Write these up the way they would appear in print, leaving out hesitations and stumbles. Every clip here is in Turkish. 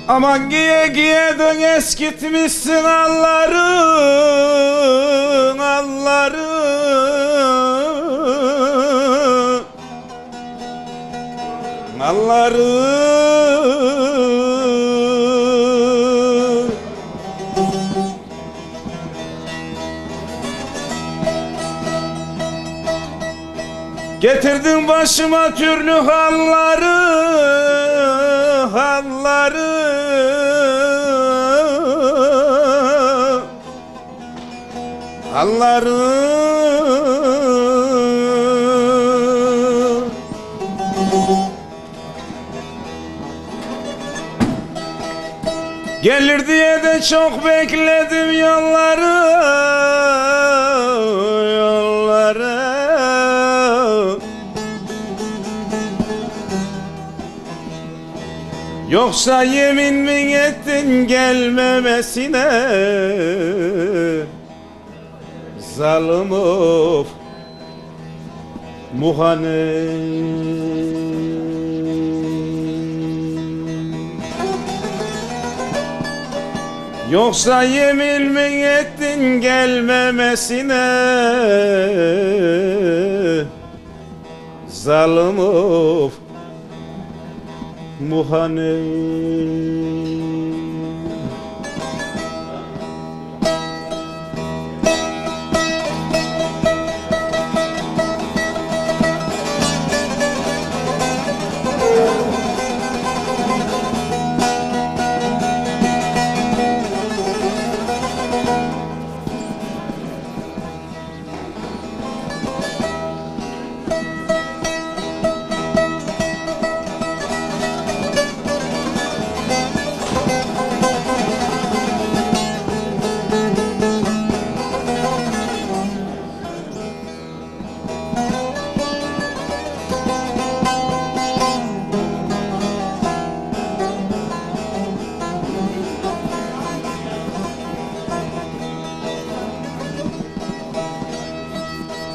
Aman giye giye dön eskitmişsin alları, alları. Alları. Getirdin başıma türlü halları, halları. Halları. Gelir diye de çok bekledim yolları, yolları. Yoksa yemin mi ettin gelmemesine? Zalim of muhanem. Yoksa yemin mi ettin gelmemesine? Zalim of muhanem.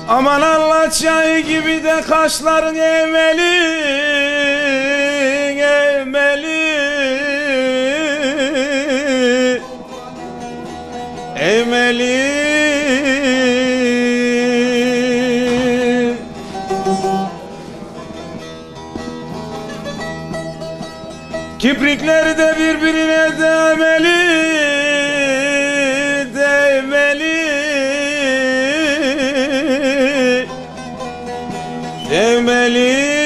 Aman Allah çayı gibi de kaşların eğmeli, eğmeli, eğmeli. Kiprikleri de birbirine değmeli, değmeli. Demeli.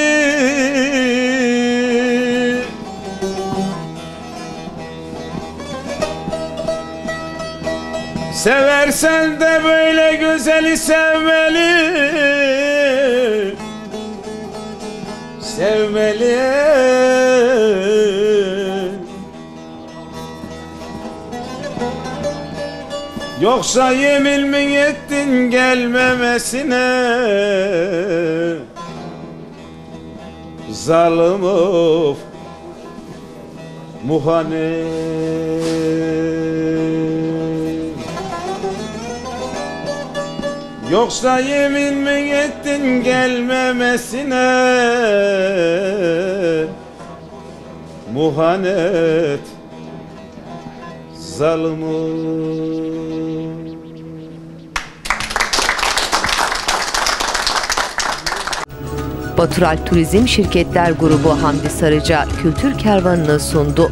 Seversen de böyle güzeli sevmeli, sevmeli. Yoksa yemin mi ettin gelmemesine? Zalim of muhanem. Yoksa yemin mi ettin gelmemesine? Muhanet zalim of. Batural Turizm Şirketler Grubu Hamdi Sarıca Kültür Kervanı'nı sundu.